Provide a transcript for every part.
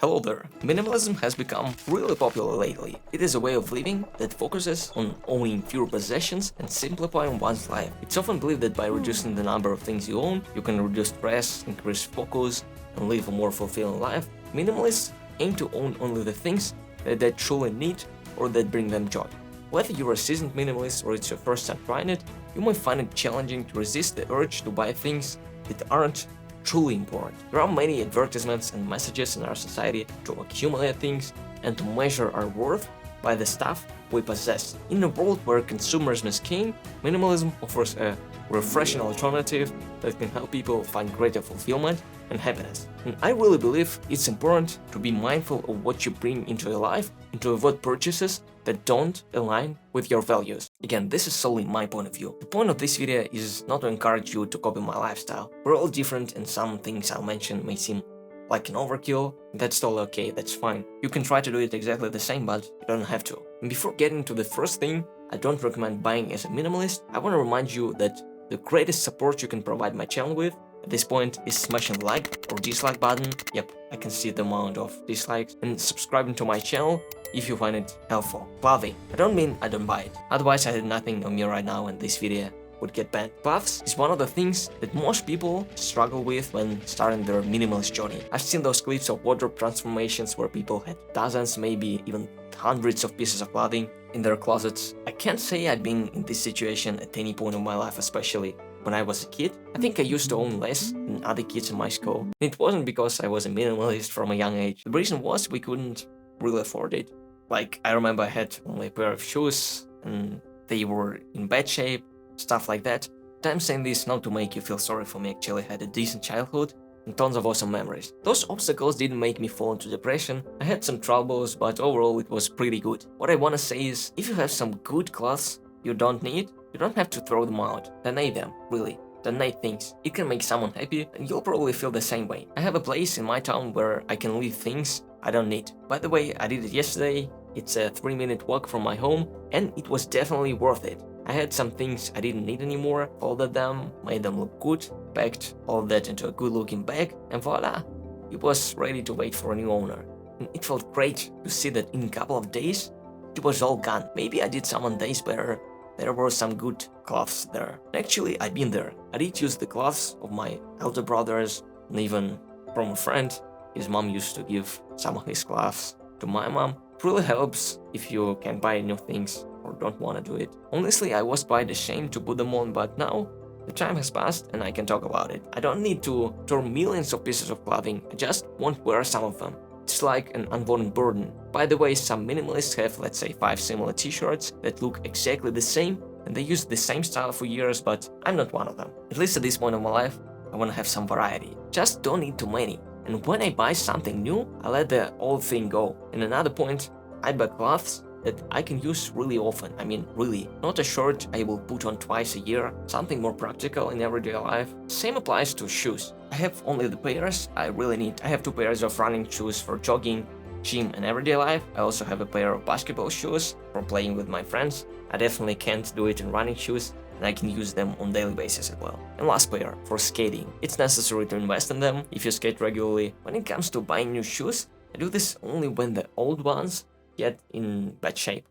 Hello there. Minimalism has become really popular lately. It is a way of living that focuses on owning fewer possessions and simplifying one's life. It's often believed that by reducing the number of things you own, you can reduce stress, increase focus, and live a more fulfilling life. Minimalists aim to own only the things that they truly need or that bring them joy. Whether you're a seasoned minimalist or it's your first time trying it, you might find it challenging to resist the urge to buy things that aren't truly important. There are many advertisements and messages in our society to accumulate things and to measure our worth by the stuff we possess. In a world where consumerism is king, minimalism offers a refreshing alternative that can help people find greater fulfillment and happiness. And I really believe it's important to be mindful of what you bring into your life and to avoid purchases that don't align with your values. Again, this is solely my point of view. The point of this video is not to encourage you to copy my lifestyle. We're all different and some things I'll mention may seem like an overkill. That's totally okay, that's fine. You can try to do it exactly the same, but you don't have to. And before getting to the first thing I don't recommend buying as a minimalist, I want to remind you that the greatest support you can provide my channel with at this point is smashing the like or dislike button. Yep, I can see the amount of dislikes, and subscribing to my channel if you find it helpful. Clothing. I don't mean I don't buy it. Otherwise I had nothing on me right now and this video would get banned. Clothes is one of the things that most people struggle with when starting their minimalist journey. I've seen those clips of wardrobe transformations where people had dozens, maybe even hundreds of pieces of clothing in their closets. I can't say I've been in this situation at any point of my life, especially when I was a kid. I think I used to own less than other kids in my school. And it wasn't because I was a minimalist from a young age. The reason was we couldn't really afford it. Like, I remember I had only a pair of shoes and they were in bad shape, stuff like that. I'm saying this not to make you feel sorry for me. Actually had a decent childhood and tons of awesome memories. Those obstacles didn't make me fall into depression. I had some troubles, but overall it was pretty good. What I want to say is, if you have some good clothes you don't need, you don't have to throw them out. Donate them, really. Donate things. It can make someone happy and you'll probably feel the same way. I have a place in my town where I can leave things I don't need. By the way, I did it yesterday. It's a 3-minute walk from my home and it was definitely worth it. I had some things I didn't need anymore, folded them, made them look good, packed all that into a good looking bag, and voila, it was ready to wait for a new owner. And it felt great to see that in a couple of days, it was all gone. Maybe I did some on days where there were some good clothes there. Actually, I've been there. I did use the clothes of my elder brothers, and even from a friend. His mom used to give some of his clothes to my mom. It really helps if you can buy new things or don't want to do it. Honestly, I was quite ashamed to put them on, but now the time has passed and I can talk about it. I don't need to store millions of pieces of clothing, I just won't wear some of them. It's like an unwanted burden. By the way, some minimalists have, let's say, 5 similar t-shirts that look exactly the same and they use the same style for years, but I'm not one of them. At least at this point of my life, I want to have some variety. Just don't need too many. And when I buy something new, I let the old thing go. And another point, I buy clothes that I can use really often. I mean, really. Not a shirt I will put on twice a year, something more practical in everyday life. Same applies to shoes. I have only the pairs I really need. I have 2 pairs of running shoes for jogging, gym and everyday life. I also have a pair of basketball shoes for playing with my friends. I definitely can't do it in running shoes, and I can use them on daily basis as well. And last pair, for skating. It's necessary to invest in them if you skate regularly. When it comes to buying new shoes, I do this only when the old ones get in bad shape.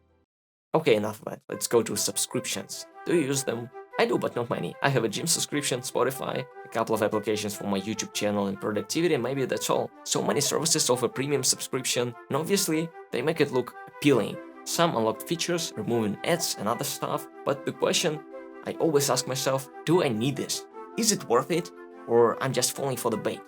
Okay, enough of that. Let's go to subscriptions. Do you use them? I do, but not many. I have a gym subscription, Spotify, a couple of applications for my YouTube channel and productivity, and maybe that's all. So many services offer premium subscription, and obviously they make it look appealing. Some unlocked features, removing ads and other stuff, but the question I always ask myself, do I need this? Is it worth it? Or I'm just falling for the bait?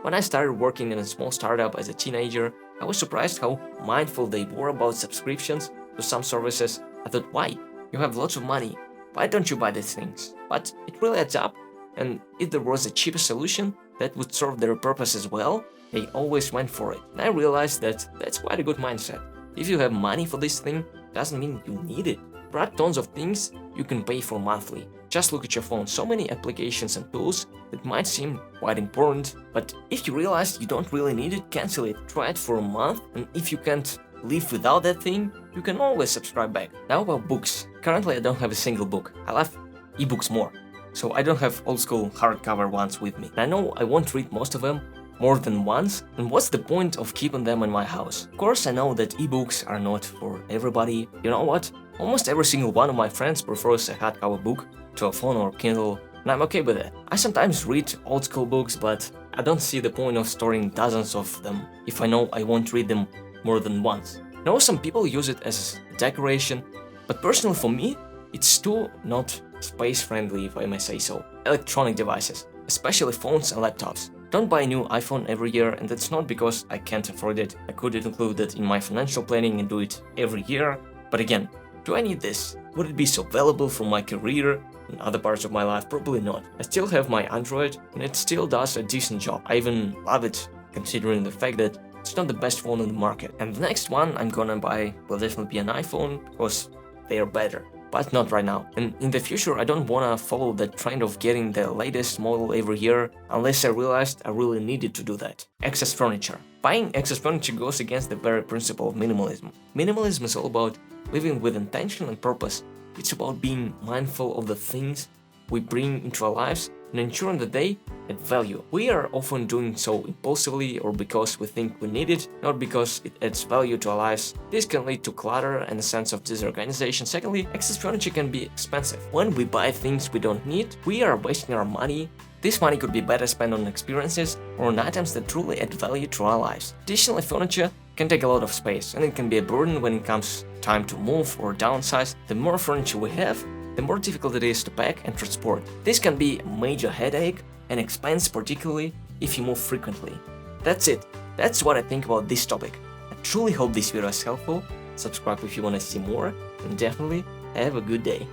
When I started working in a small startup as a teenager, I was surprised how mindful they were about subscriptions to some services. I thought, why? You have lots of money. Why don't you buy these things? But it really adds up, and if there was a cheaper solution that would serve their purpose as well, they always went for it. And I realized that that's quite a good mindset. If you have money for this thing, doesn't mean you need it. There are tons of things you can pay for monthly. Just look at your phone, so many applications and tools that might seem quite important, but if you realize you don't really need it, cancel it, try it for a month, and if you can't live without that thing, you can always subscribe back. Now about books. Currently I don't have a single book. I love ebooks more, so I don't have old school hardcover ones with me. And I know I won't read most of them, more than once, and what's the point of keeping them in my house? Of course, I know that ebooks are not for everybody. You know what? Almost every single one of my friends prefers a hardcover book to a phone or Kindle, and I'm okay with it. I sometimes read old school books, but I don't see the point of storing dozens of them if I know I won't read them more than once. I know some people use it as decoration, but personally for me, it's too not space friendly, if I may say so. Electronic devices, especially phones and laptops. Don't buy a new iPhone every year, and that's not because I can't afford it. I could include it in my financial planning and do it every year. But again, do I need this? Would it be so valuable for my career and other parts of my life? Probably not. I still have my Android, and it still does a decent job. I even love it, considering the fact that it's not the best phone on the market. And the next one I'm gonna buy will definitely be an iPhone, because they are better. But not right now. And in the future, I don't wanna follow the trend of getting the latest model every year unless I realized I really needed to do that. Excess furniture. Buying excess furniture goes against the very principle of minimalism. Minimalism is all about living with intention and purpose. It's about being mindful of the things we bring into our lives and ensuring that they add value. We are often doing so impulsively or because we think we need it, not because it adds value to our lives. This can lead to clutter and a sense of disorganization. Secondly, excess furniture can be expensive. When we buy things we don't need, we are wasting our money. This money could be better spent on experiences or on items that truly add value to our lives. Additionally, furniture can take a lot of space, and it can be a burden when it comes time to move or downsize. The more furniture we have, the more difficult it is to pack and transport. This can be a major headache and expense, particularly if you move frequently. That's it. That's what I think about this topic. I truly hope this video is helpful. Subscribe if you want to see more, and definitely have a good day.